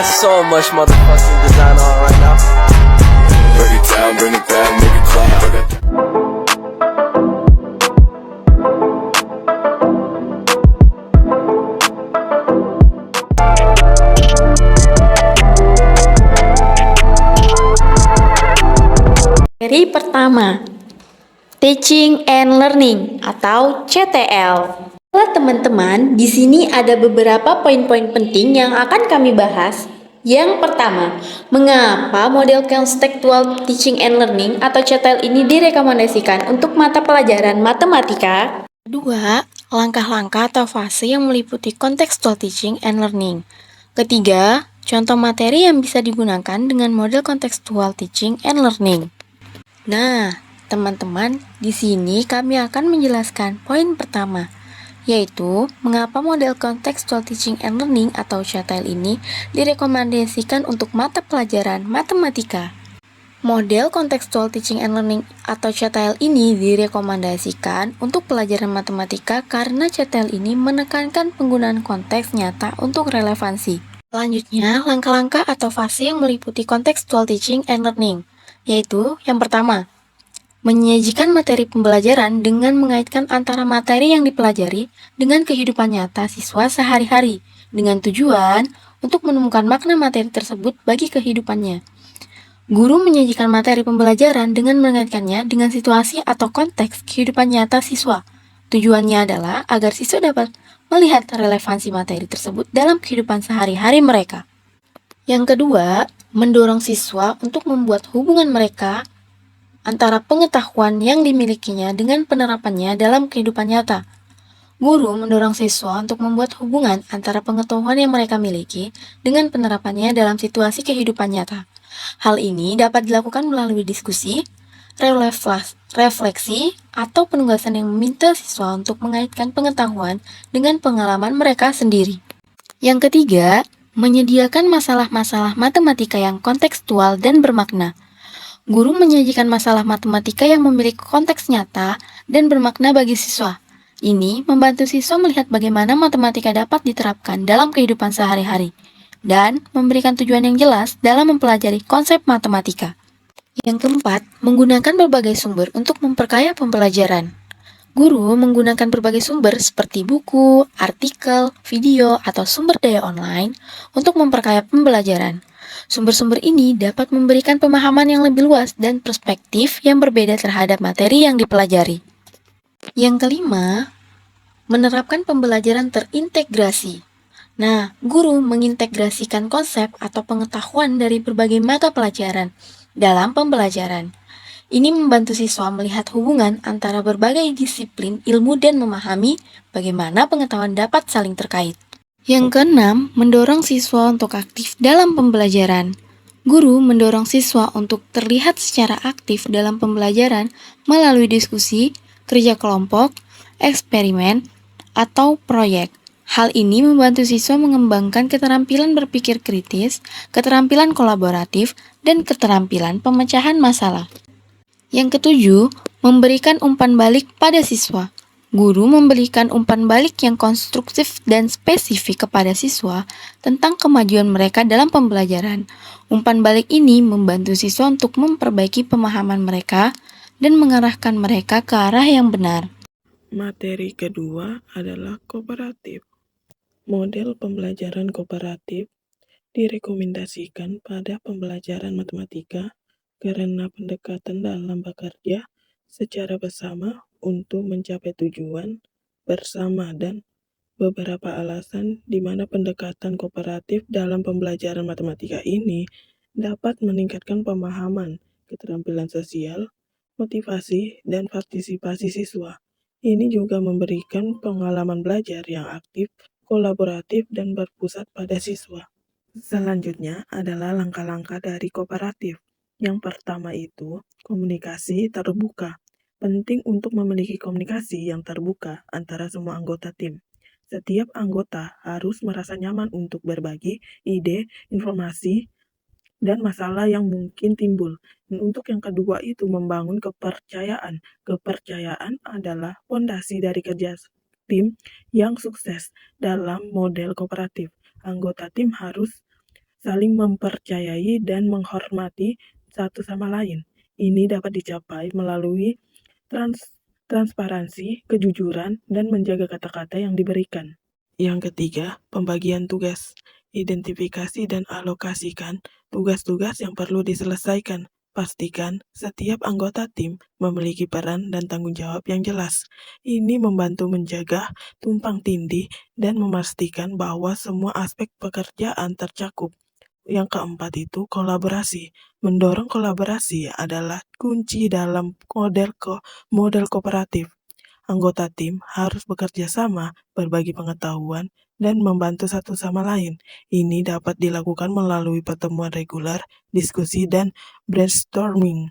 got so much motherfucking design on right now. Break it down, bring it back, make it clap. Materi pertama, Teaching and Learning atau CTL. Teman-teman, di sini ada beberapa poin-poin penting yang akan kami bahas. Yang pertama, mengapa model contextual teaching and learning atau CTL ini direkomendasikan untuk mata pelajaran matematika? Kedua, langkah-langkah atau fase yang meliputi contextual teaching and learning. Ketiga, contoh materi yang bisa digunakan dengan model contextual teaching and learning. Nah, teman-teman, di sini kami akan menjelaskan poin pertama, yaitu mengapa model contextual teaching and learning atau CTL ini direkomendasikan untuk mata pelajaran matematika. Model contextual teaching and learning atau CTL ini direkomendasikan untuk pelajaran matematika karena CTL ini menekankan penggunaan konteks nyata untuk relevansi. Selanjutnya, langkah-langkah atau fase yang meliputi contextual teaching and learning, yaitu yang pertama, menyajikan materi pembelajaran dengan mengaitkan antara materi yang dipelajari dengan kehidupan nyata siswa sehari-hari, dengan tujuan untuk menemukan makna materi tersebut bagi kehidupannya. Guru menyajikan materi pembelajaran dengan mengaitkannya dengan situasi atau konteks kehidupan nyata siswa. Tujuannya adalah agar siswa dapat melihat relevansi materi tersebut dalam kehidupan sehari-hari mereka. Yang kedua, mendorong siswa untuk membuat hubungan mereka antara pengetahuan yang dimilikinya dengan penerapannya dalam kehidupan nyata. Guru mendorong siswa untuk membuat hubungan antara pengetahuan yang mereka miliki dengan penerapannya dalam situasi kehidupan nyata. Hal ini dapat dilakukan melalui diskusi, refleksi, atau penugasan yang meminta siswa untuk mengaitkan pengetahuan dengan pengalaman mereka sendiri. Yang ketiga, menyediakan masalah-masalah matematika yang kontekstual dan bermakna. Guru menyajikan masalah matematika yang memiliki konteks nyata dan bermakna bagi siswa. Ini membantu siswa melihat bagaimana matematika dapat diterapkan dalam kehidupan sehari-hari dan memberikan tujuan yang jelas dalam mempelajari konsep matematika. Yang keempat, menggunakan berbagai sumber untuk memperkaya pembelajaran. Guru menggunakan berbagai sumber seperti buku, artikel, video, atau sumber daya online untuk memperkaya pembelajaran. Sumber-sumber ini dapat memberikan pemahaman yang lebih luas dan perspektif yang berbeda terhadap materi yang dipelajari. Yang kelima, menerapkan pembelajaran terintegrasi. Nah, guru mengintegrasikan konsep atau pengetahuan dari berbagai mata pelajaran dalam pembelajaran. Ini membantu siswa melihat hubungan antara berbagai disiplin ilmu dan memahami bagaimana pengetahuan dapat saling terkait. Yang keenam, mendorong siswa untuk aktif dalam pembelajaran. Guru mendorong siswa untuk terlihat secara aktif dalam pembelajaran melalui diskusi, kerja kelompok, eksperimen, atau proyek. Hal ini membantu siswa mengembangkan keterampilan berpikir kritis, keterampilan kolaboratif, dan keterampilan pemecahan masalah. Yang ketujuh, memberikan umpan balik pada siswa. Guru memberikan umpan balik yang konstruktif dan spesifik kepada siswa tentang kemajuan mereka dalam pembelajaran. Umpan balik ini membantu siswa untuk memperbaiki pemahaman mereka dan mengarahkan mereka ke arah yang benar. Materi kedua adalah kooperatif. Model pembelajaran kooperatif direkomendasikan pada pembelajaran matematika karena pendekatan dalam bekerja secara bersama untuk mencapai tujuan bersama dan beberapa alasan di mana pendekatan kooperatif dalam pembelajaran matematika ini dapat meningkatkan pemahaman, keterampilan sosial, motivasi, dan partisipasi siswa. Ini juga memberikan pengalaman belajar yang aktif, kolaboratif, dan berpusat pada siswa. Selanjutnya adalah langkah-langkah dari kooperatif. Yang pertama itu, komunikasi terbuka. Penting untuk memiliki komunikasi yang terbuka antara semua anggota tim. Setiap anggota harus merasa nyaman untuk berbagi ide, informasi, dan masalah yang mungkin timbul. Dan untuk yang kedua itu membangun kepercayaan. Kepercayaan adalah fondasi dari kerja tim yang sukses dalam model kooperatif. Anggota tim harus saling mempercayai dan menghormati satu sama lain. Ini dapat dicapai melalui transparansi, kejujuran, dan menjaga kata-kata yang diberikan. Yang ketiga, pembagian tugas. Identifikasi dan alokasikan tugas-tugas yang perlu diselesaikan. Pastikan setiap anggota tim memiliki peran dan tanggung jawab yang jelas. Ini membantu menjaga tumpang tindih dan memastikan bahwa semua aspek pekerjaan tercakup. Yang keempat itu kolaborasi. Mendorong kolaborasi adalah kunci dalam model kooperatif. Anggota tim harus bekerja sama, berbagi pengetahuan, dan membantu satu sama lain. Ini dapat dilakukan melalui pertemuan reguler, diskusi, dan brainstorming.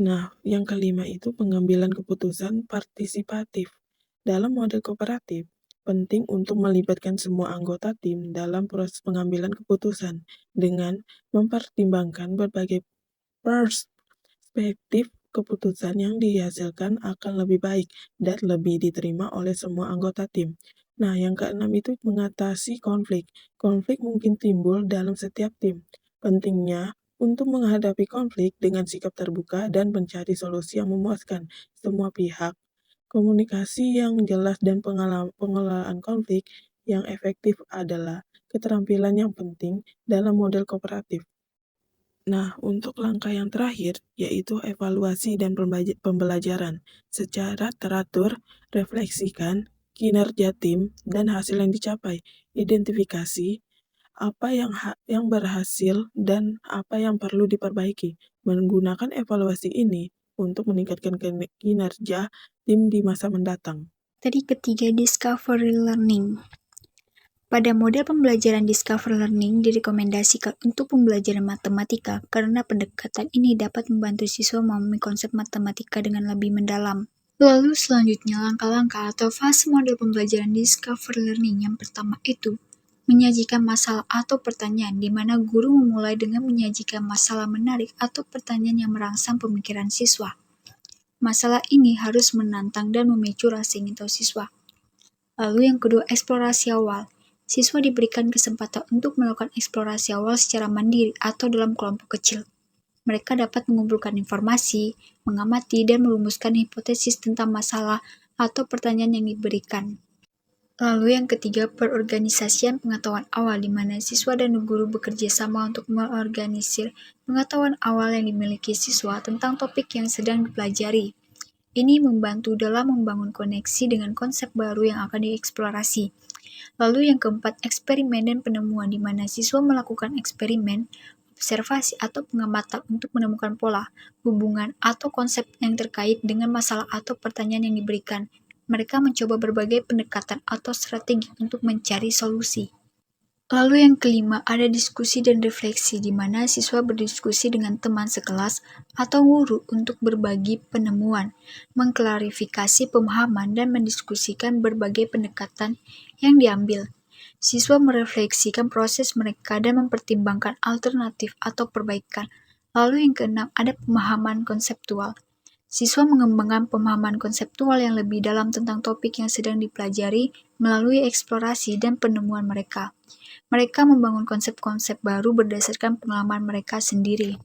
Nah, yang kelima itu pengambilan keputusan partisipatif. Dalam model kooperatif, penting untuk melibatkan semua anggota tim dalam proses pengambilan keputusan dengan mempertimbangkan berbagai perspektif. Keputusan yang dihasilkan akan lebih baik dan lebih diterima oleh semua anggota tim. Nah, yang keenam itu mengatasi konflik. Konflik mungkin timbul dalam setiap tim. Pentingnya untuk menghadapi konflik dengan sikap terbuka dan mencari solusi yang memuaskan semua pihak. Komunikasi yang jelas dan pengelolaan konflik yang efektif adalah keterampilan yang penting dalam model kooperatif. Nah, untuk langkah yang terakhir, yaitu evaluasi dan pembelajaran. Secara teratur, refleksikan kinerja tim dan hasil yang dicapai. Identifikasi apa yang berhasil dan apa yang perlu diperbaiki. Menggunakan evaluasi ini untuk meningkatkan kinerja tim di masa mendatang. Tadi ketiga, discovery learning. Pada model pembelajaran discovery learning direkomendasikan untuk pembelajaran matematika karena pendekatan ini dapat membantu siswa memahami konsep matematika dengan lebih mendalam. Lalu selanjutnya langkah-langkah atau fase model pembelajaran discovery learning yang pertama itu menyajikan masalah atau pertanyaan, di mana guru memulai dengan menyajikan masalah menarik atau pertanyaan yang merangsang pemikiran siswa. Masalah ini harus menantang dan memicu rasa ingin tahu siswa. Lalu yang kedua, eksplorasi awal. Siswa diberikan kesempatan untuk melakukan eksplorasi awal secara mandiri atau dalam kelompok kecil. Mereka dapat mengumpulkan informasi, mengamati, dan merumuskan hipotesis tentang masalah atau pertanyaan yang diberikan. Lalu yang ketiga, perorganisasian pengetahuan awal, di mana siswa dan guru bekerja sama untuk mengorganisir pengetahuan awal yang dimiliki siswa tentang topik yang sedang dipelajari. Ini membantu dalam membangun koneksi dengan konsep baru yang akan dieksplorasi. Lalu yang keempat, eksperimen dan penemuan, di mana siswa melakukan eksperimen, observasi atau pengamatan untuk menemukan pola, hubungan, atau konsep yang terkait dengan masalah atau pertanyaan yang diberikan. Mereka mencoba berbagai pendekatan atau strategi untuk mencari solusi. Lalu yang kelima, ada diskusi dan refleksi, di mana siswa berdiskusi dengan teman sekelas atau guru untuk berbagi penemuan, mengklarifikasi pemahaman, dan mendiskusikan berbagai pendekatan yang diambil. Siswa merefleksikan proses mereka dan mempertimbangkan alternatif atau perbaikan. Lalu yang keenam, ada pemahaman konseptual. Siswa mengembangkan pemahaman konseptual yang lebih dalam tentang topik yang sedang dipelajari melalui eksplorasi dan penemuan mereka. Mereka membangun konsep-konsep baru berdasarkan pengalaman mereka sendiri.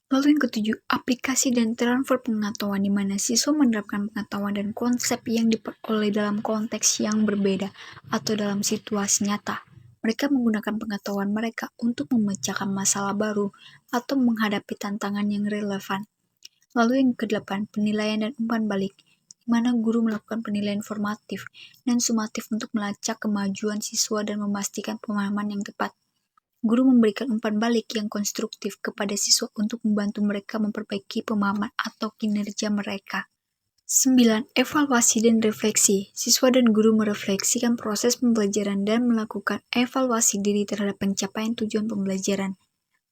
Lalu yang ketujuh, aplikasi dan transfer pengetahuan, di mana siswa menerapkan pengetahuan dan konsep yang diperoleh dalam konteks yang berbeda atau dalam situasi nyata. Mereka menggunakan pengetahuan mereka untuk memecahkan masalah baru atau menghadapi tantangan yang relevan. Lalu yang kedelapan, penilaian dan umpan balik, di mana guru melakukan penilaian formatif dan sumatif untuk melacak kemajuan siswa dan memastikan pemahaman yang tepat. Guru memberikan umpan balik yang konstruktif kepada siswa untuk membantu mereka memperbaiki pemahaman atau kinerja mereka. 9. Evaluasi dan refleksi. Siswa dan guru merefleksikan proses pembelajaran dan melakukan evaluasi diri terhadap pencapaian tujuan pembelajaran.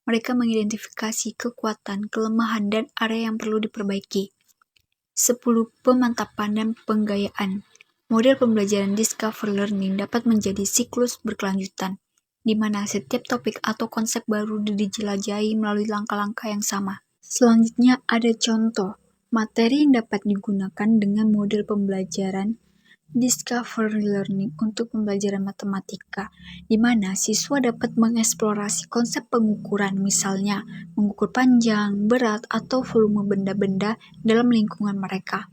Mereka mengidentifikasi kekuatan, kelemahan, dan area yang perlu diperbaiki. 10. Pemantapan dan penggayaan. Model pembelajaran discovery learning dapat menjadi siklus berkelanjutan, di mana setiap topik atau konsep baru dijelajahi melalui langkah-langkah yang sama. Selanjutnya ada contoh materi yang dapat digunakan dengan model pembelajaran discovery learning untuk pembelajaran matematika, di mana siswa dapat mengeksplorasi konsep pengukuran, misalnya mengukur panjang, berat, atau volume benda-benda dalam lingkungan mereka.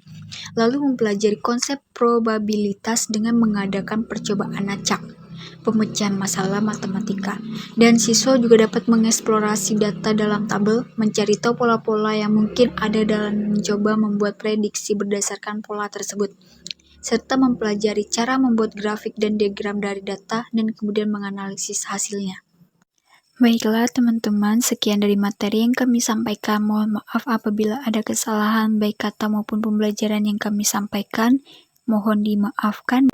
Lalu mempelajari konsep probabilitas dengan mengadakan percobaan acak, pemecahan masalah matematika, dan siswa juga dapat mengeksplorasi data dalam tabel, mencari tahu pola-pola yang mungkin ada dalam mencoba membuat prediksi berdasarkan pola tersebut, serta mempelajari cara membuat grafik dan diagram dari data dan kemudian menganalisis hasilnya. Baiklah teman-teman, sekian dari materi yang kami sampaikan. Mohon maaf apabila ada kesalahan baik kata maupun pembelajaran yang kami sampaikan. Mohon dimaafkan.